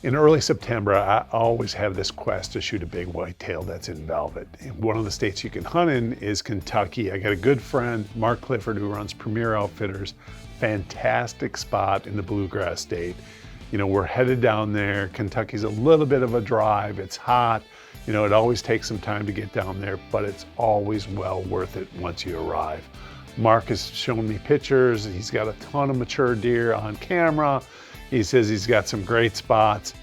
In early September, I always have this quest to shoot a big whitetail that's in velvet. And one of the states you can hunt in is Kentucky. I got a good friend, Mark Clifford, who runs Premier Outfitters. Fantastic spot in the bluegrass state. You know, we're headed down there. Kentucky's a little bit of a drive. It's hot. You know, it always takes some time to get down there, but it's always well worth it once you arrive. Mark has shown me pictures. He's got a ton of mature deer on camera. He says he's got some great spots.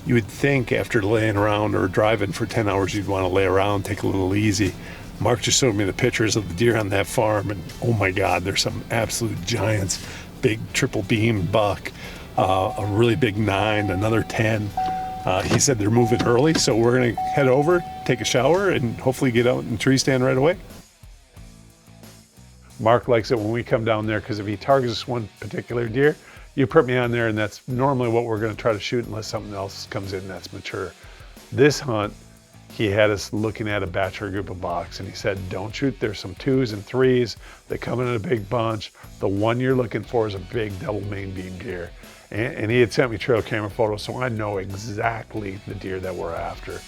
You would think after laying around or driving for 10 hours, you'd want to lay around, take a little easy. Mark just showed me the pictures of the deer on that farm, and oh my God, there's some absolute giants. Big triple beam buck, a really big 9, another 10. He said they're moving early, so we're gonna head over, take a shower, and hopefully get out in the tree stand right away. Mark likes it when we come down there because if he targets one particular deer, you put me on there, and that's normally what we're gonna try to shoot unless something else comes in that's mature. This hunt, he had us looking at a bachelor group of bucks, and he said, don't shoot, there's some 2s and 3s. They come in a big bunch. The one you're looking for is a big double main beam deer. And he had sent me trail camera photos, so I know exactly the deer that we're after.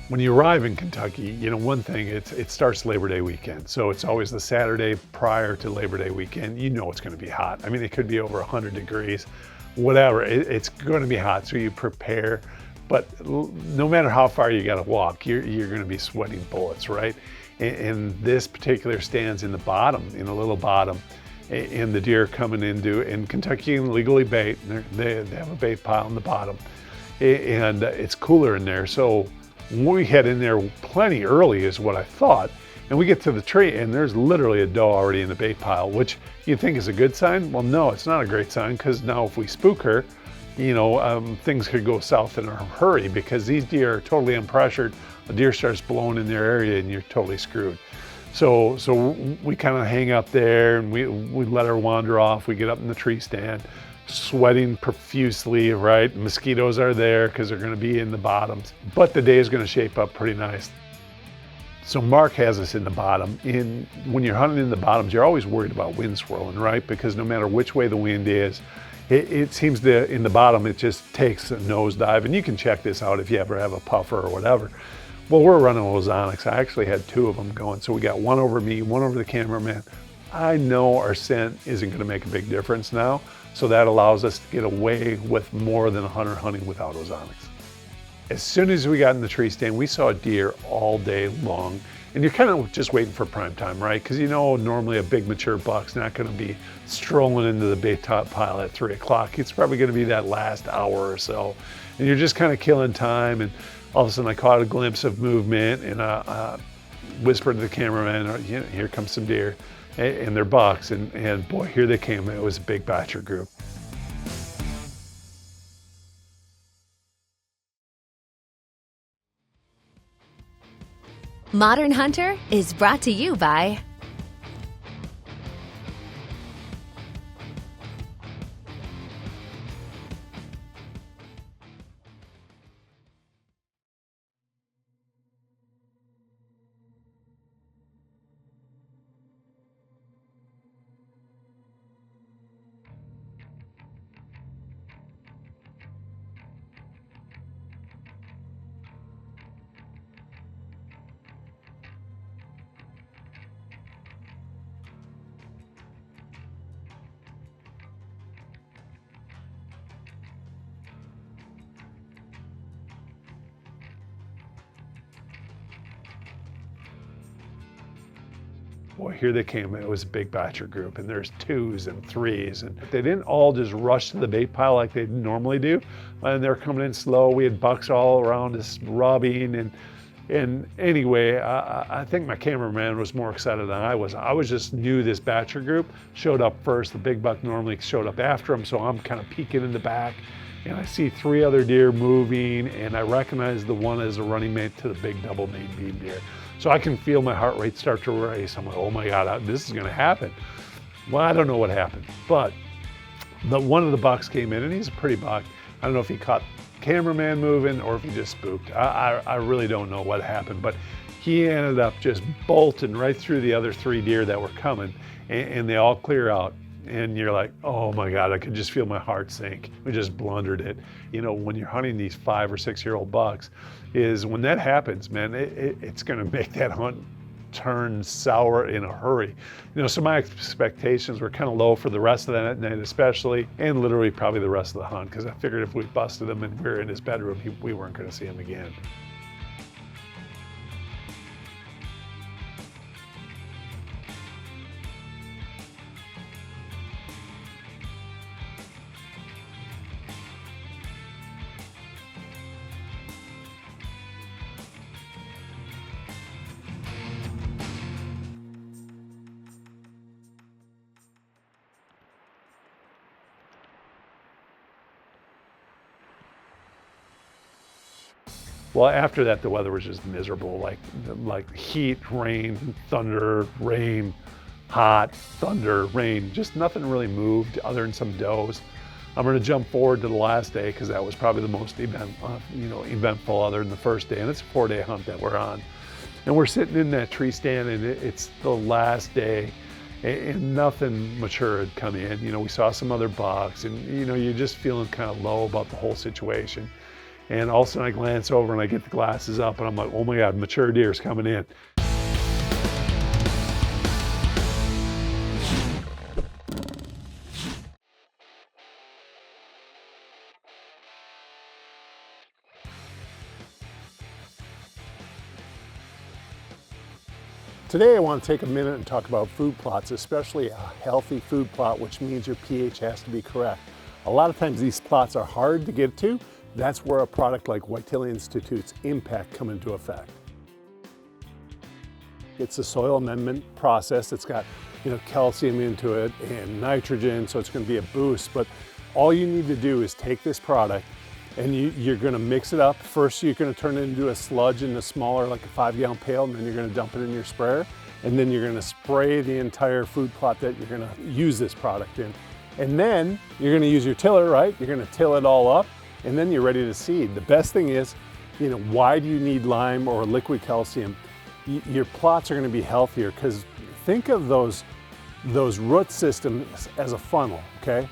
When you arrive in Kentucky, you know, one thing, it starts Labor Day weekend. So it's always the Saturday prior to Labor Day weekend. You know it's gonna be hot. I mean, it could be over 100 degrees, whatever. It's gonna be hot, so you prepare. But no matter how far you gotta walk, you're gonna be sweating bullets, right? And this particular stand's in the bottom, in a little bottom, and the deer coming in Kentucky can legally bait. They have a bait pile in the bottom, and it's cooler in there. So we head in there plenty early is what I thought, and we get to the tree and there's literally a doe already in the bait pile, which you think is a good sign. Well, no, it's not a great sign, because now if we spook her, you know, things could go south in a hurry, because these deer are totally unpressured. A deer starts blowing in their area and you're totally screwed. So we kind of hang up there and we let her wander off. We get up in the tree stand, sweating profusely, right? Mosquitoes are there because they're going to be in the bottoms, but the day is going to shape up pretty nice. So Mark has us in the bottom. When you're hunting in the bottoms, you're always worried about wind swirling, right? Because no matter which way the wind is, it seems in the bottom, it just takes a nosedive. And you can check this out if you ever have a puffer or whatever. Well, we're running ozonics. I actually had 2 of them going. So we got one over me, one over the cameraman. I know our scent isn't going to make a big difference now. So that allows us to get away with more than a hunter hunting without ozonics. As soon as we got in the tree stand, we saw deer all day long. And you're kind of just waiting for prime time, right? Because you know, normally a big mature buck's not going to be strolling into the bait top pile at 3 o'clock. It's probably going to be that last hour or so. And you're just kind of killing time. And all of a sudden I caught a glimpse of movement, and I whispered to the cameraman, you know, here comes some deer. And they're bucks, and boy, here they came. It was a big bachelor group. Modern Hunter is brought to you by Boy, here they came. It was a big bachelor group, and there's 2s and 3s, and they didn't all just rush to the bait pile like they normally do. And they're coming in slow. We had bucks all around us rubbing, and anyway, I think my cameraman was more excited than I was. I just knew this bachelor group showed up first. The big buck normally showed up after him, so I'm kind of peeking in the back, and I see 3 other deer moving, and I recognize the one as a running mate to the big double main beam deer. So I can feel my heart rate start to race. I'm like, oh my God, this is gonna happen. Well, I don't know what happened, but one of the bucks came in, and he's a pretty buck. I don't know if he caught cameraman moving or if he just spooked. I really don't know what happened, but he ended up just bolting right through the other 3 deer that were coming, and they all clear out. And you're like, oh my God, I could just feel my heart sink. We just blundered it. You know, when you're hunting these 5 or 6-year-old bucks, is when that happens, man, it's gonna make that hunt turn sour in a hurry. You know, so my expectations were kind of low for the rest of that night especially, and literally probably the rest of the hunt, because I figured if we busted him and we were in his bedroom, we weren't gonna see him again. Well, after that, the weather was just miserable, like heat, rain, thunder, rain, hot, thunder, rain. Just nothing really moved other than some does. I'm going to jump forward to the last day because that was probably the most eventful other than the first day. And it's a 4-day hunt that we're on. And we're sitting in that tree stand, and it's the last day, and nothing mature had come in. You know, we saw some other bucks, and you know, you're just feeling kind of low about the whole situation. And all of a sudden I glance over and I get the glasses up and I'm like, oh my God, mature deer's coming in. Today I want to take a minute and talk about food plots, especially a healthy food plot, which means your pH has to be correct. A lot of times these plots are hard to get to. That's where a product like Whitetail Institute's Impact come into effect. It's a soil amendment process. It's got, you know, calcium into it and nitrogen, so it's going to be a boost. But all you need to do is take this product and you're going to mix it up. First, you're going to turn it into a sludge in a smaller, like a 5-gallon pail, and then you're going to dump it in your sprayer. And then you're going to spray the entire food plot that you're going to use this product in. And then you're going to use your tiller, right? You're going to till it all up, and then you're ready to seed. The best thing is, you know, why do you need lime or liquid calcium? Your plots are going to be healthier, because think of those root systems as a funnel, okay?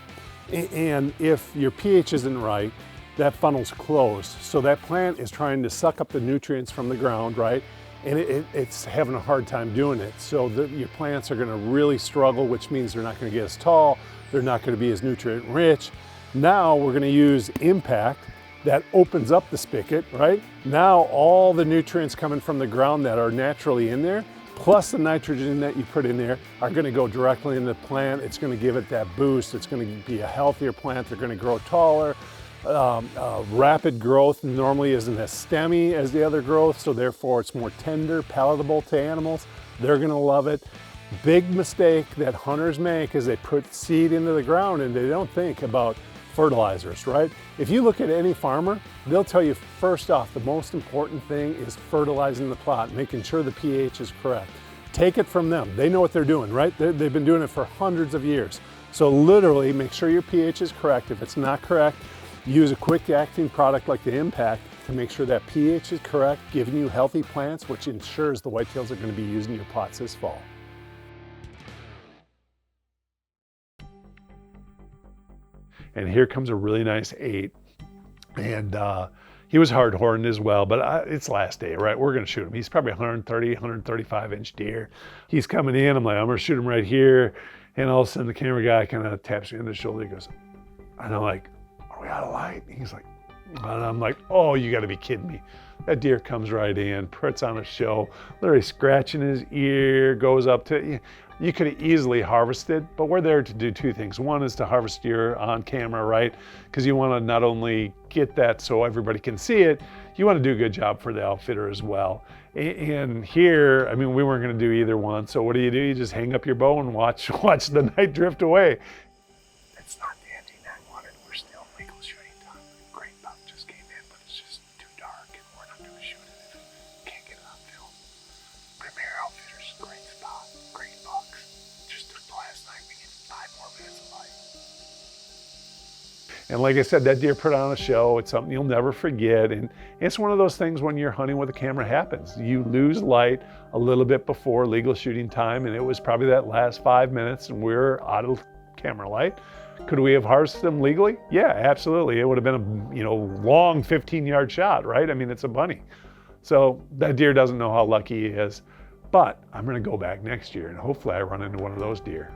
And if your pH isn't right, that funnel's closed. So that plant is trying to suck up the nutrients from the ground, right? And it's having a hard time doing it. So your plants are going to really struggle, which means they're not going to get as tall. They're not going to be as nutrient rich. Now we're going to use Impact that opens up the spigot, right? Now all the nutrients coming from the ground that are naturally in there, plus the nitrogen that you put in there, are going to go directly in the plant. It's going to give it that boost. It's going to be a healthier plant. They're going to grow taller. Rapid growth normally isn't as stemmy as the other growth, so therefore it's more tender, palatable to animals. They're going to love it. Big mistake that hunters make is they put seed into the ground and they don't think about fertilizers, right? If you look at any farmer, they'll tell you first off, the most important thing is fertilizing the plot, making sure the pH is correct. Take it from them. They know what they're doing, right? They've been doing it for hundreds of years. So literally make sure your pH is correct. If it's not correct, use a quick acting product like the Impact to make sure that pH is correct, giving you healthy plants, which ensures the whitetails are going to be using your plots this fall. And here comes a really nice 8. And he was hard-horned as well, but it's last day, right? We're going to shoot him. He's probably 130, 135-inch deer. He's coming in. I'm like, I'm going to shoot him right here. And all of a sudden, the camera guy kind of taps me on the shoulder. He goes, and I'm like, are we out of light? He's like, and I'm like, oh, you got to be kidding me. That deer comes right in, puts on a show, literally scratching his ear, goes up to, you could have easily harvested, but we're there to do 2 things. One is to harvest deer on camera, right? Because you want to not only get that so everybody can see it, you want to do a good job for the outfitter as well. And here, I mean, we weren't going to do either one. So what do? You just hang up your bow and watch the night drift away. It's not the ending I wanted. We're still legal shooting time. Great buck just came in, but it's just too dark, and we're not going to shoot it if we can't get it on film. Premier Outfitters, great spot, great bucks. Just took the last night. We get 5 more minutes of light. And like I said, that deer put on a show. It's something you'll never forget. And it's one of those things when you're hunting with a camera happens. You lose light a little bit before legal shooting time, and it was probably that last 5 minutes and we're out of camera light. Could we have harvested them legally? Yeah, absolutely. It would have been a long 15-yard shot, right? I mean, it's a bunny. So that deer doesn't know how lucky he is. But I'm gonna go back next year and hopefully I run into one of those deer.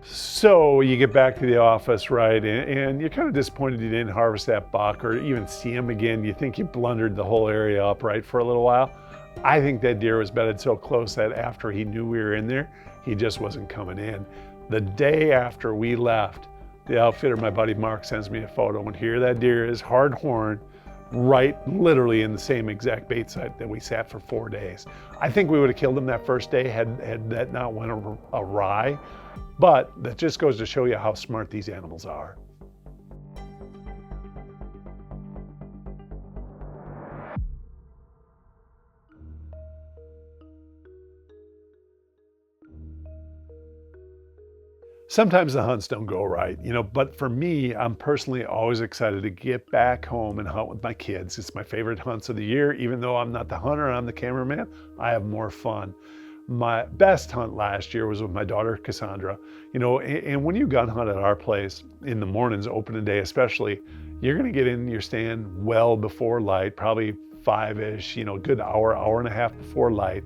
So you get back to the office, right? And you're kind of disappointed you didn't harvest that buck or even see him again. You think you blundered the whole area up, right, for a little while. I think that deer was bedded so close that after he knew we were in there, he just wasn't coming in. The day after we left, the outfitter, my buddy Mark, sends me a photo, and here that deer is, hard horn, right literally in the same exact bait site that we sat for 4 days. I think we would have killed him that first day had that not went awry, but that just goes to show you how smart these animals are. Sometimes the hunts don't go right, but for me, I'm personally always excited to get back home and hunt with my kids. It's my favorite hunts of the year. Even though I'm not the hunter, I'm the cameraman, I have more fun. My best hunt last year was with my daughter, Cassandra. And when you gun hunt at our place in the mornings, opening day especially, you're gonna get in your stand well before light, probably 5-ish, good hour and a half before light.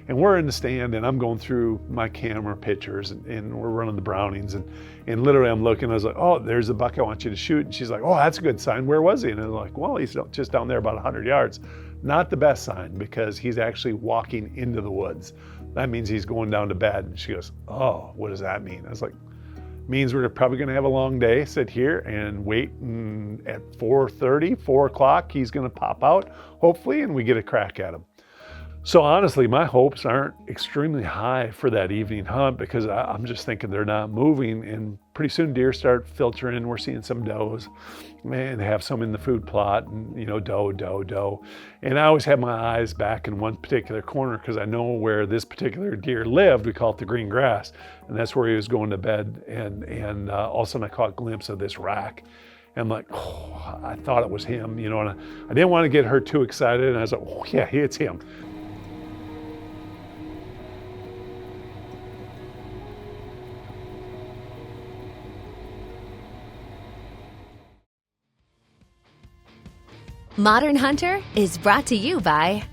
And we're in the stand and I'm going through my camera pictures and we're running the Brownings and literally I'm looking, I was like, oh, there's the buck I want you to shoot. And she's like, oh, that's a good sign. Where was he? And I'm like, well, he's just down there about 100 yards. Not the best sign because he's actually walking into the woods. That means he's going down to bed. And she goes, oh, what does that mean? I was like, means we're probably gonna have a long day, sit here and wait, and at 4:30, 4 o'clock, he's gonna pop out, hopefully, and we get a crack at him. So honestly, my hopes aren't extremely high for that evening hunt because I'm just thinking they're not moving, and pretty soon deer start filtering. We're seeing some does and have some in the food plot and doe. And I always have my eyes back in one particular corner because I know where this particular deer lived. We call it the green grass, and that's where he was going to bed. And all of a sudden I caught a glimpse of this rack. And I'm like, oh, I thought it was him, and I didn't want to get her too excited. And I was like, oh yeah, it's him. Modern Hunter is brought to you by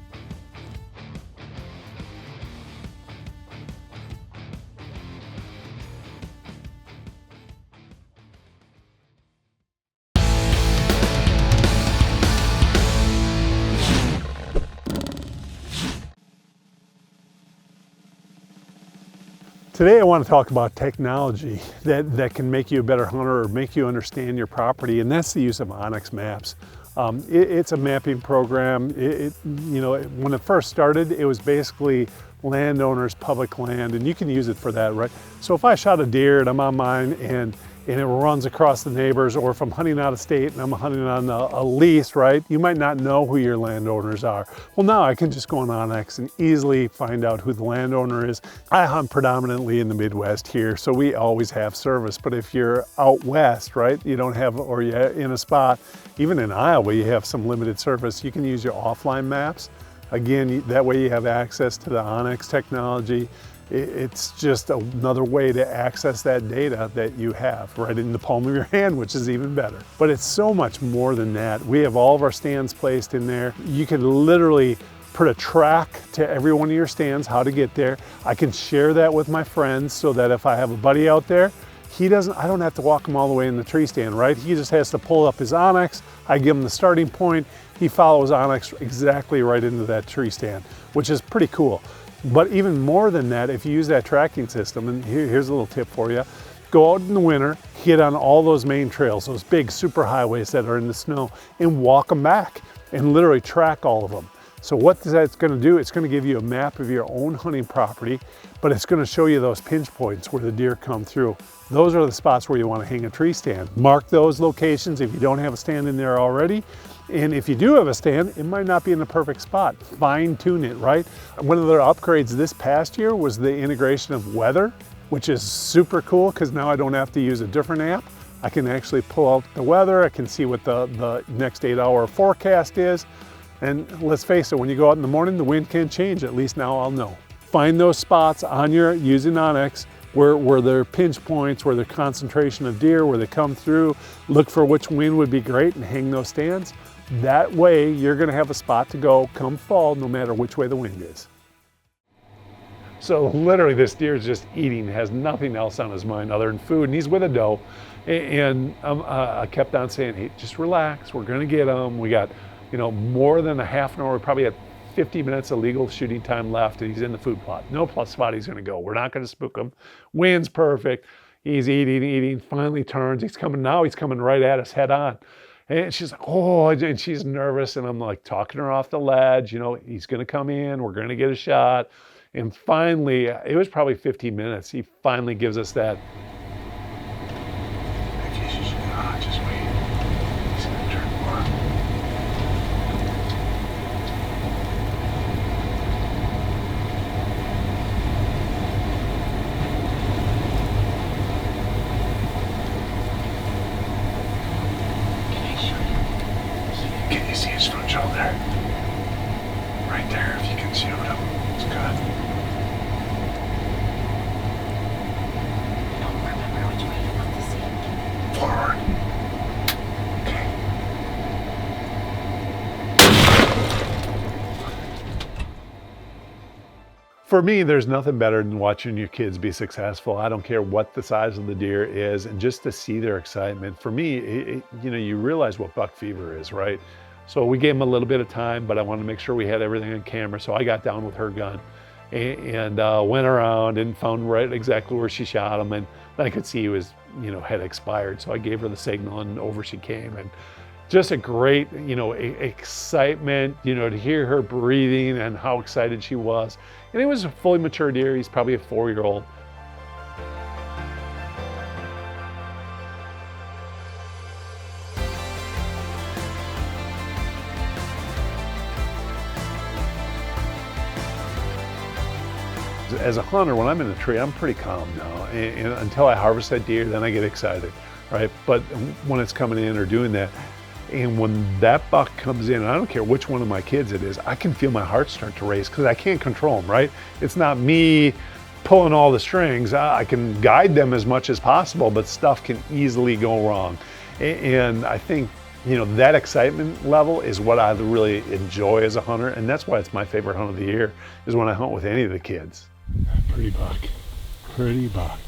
Today I want to talk about technology that can make you a better hunter or make you understand your property, and that's the use of onX maps. It's a mapping program. When it first started, it was basically landowners' public land, and you can use it for that, right? So if I shot a deer and I'm on mine and it runs across the neighbors, or if I'm hunting out of state and I'm hunting on a lease, right? You might not know who your landowners are. Well, now I can just go on onX and easily find out who the landowner is. I hunt predominantly in the Midwest here, so we always have service. But if you're out west, right, you don't have, or you're in a spot, even in Iowa, you have some limited service, you can use your offline maps. Again, that way you have access to the onX technology. It's just another way to access that data that you have right in the palm of your hand, which is even better. But it's so much more than that. We have all of our stands placed in there. You can literally put a track to every one of your stands, how to get there. I can share that with my friends so that if I have a buddy out there, I don't have to walk him all the way in the tree stand, right? He just has to pull up his onX. I give him the starting point. He follows onX exactly right into that tree stand, which is pretty cool. But even more than that, if you use that tracking system, and here's a little tip for you, go out in the winter, get on all those main trails, those big super highways that are in the snow, and walk them back and literally track all of them. So what that's gonna do, it's gonna give you a map of your own hunting property, but it's gonna show you those pinch points where the deer come through. Those are the spots where you wanna hang a tree stand. Mark those locations if you don't have a stand in there already. And if you do have a stand, it might not be in the perfect spot. Fine tune it, right? One of the upgrades this past year was the integration of weather, which is super cool because now I don't have to use a different app. I can actually pull out the weather. I can see what the next 8-hour forecast is. And let's face it, when you go out in the morning, the wind can change. At least now I'll know. Find those spots on your using Onyx where there are pinch points, where there's concentration of deer, where they come through. Look for which wind would be great and hang those stands. That way you're gonna have a spot to go come fall, no matter which way the wind is. So literally this deer is just eating, has nothing else on his mind other than food, and he's with a doe. And I kept on saying, hey, just relax, we're gonna get him. We got, more than a half an hour, we probably had 50 minutes of legal shooting time left, and he's in the food plot. No plus spot he's gonna go. We're not gonna spook him. Wind's perfect. He's eating, finally turns. He's coming right at us head on. And she's like, oh, and she's nervous, and I'm like talking her off the ledge, he's gonna come in, we're gonna get a shot. And finally, it was probably 15 minutes, he finally gives us that. Just wait. He's gonna turn more. Can you see his front shoulder? Right there, if you can shoot him. It's good. Forward. Okay. For me, there's nothing better than watching your kids be successful. I don't care what the size of the deer is, and just to see their excitement. For me, you realize what buck fever is, right? So we gave him a little bit of time, but I wanted to make sure we had everything on camera. So I got down with her gun and went around and found right exactly where she shot him. And I could see he was, had expired. So I gave her the signal and over she came. And just a great, excitement, to hear her breathing and how excited she was. And it was a fully mature deer. He's probably a 4-year-old. As a hunter, when I'm in a tree, I'm pretty calm now. And until I harvest that deer, then I get excited, right? But when it's coming in or doing that, and when that buck comes in, and I don't care which one of my kids it is, I can feel my heart start to race because I can't control them, right? It's not me pulling all the strings. I can guide them as much as possible, but stuff can easily go wrong. And I think, that excitement level is what I really enjoy as a hunter. And that's why it's my favorite hunt of the year, is when I hunt with any of the kids. Pretty buck. Pretty buck.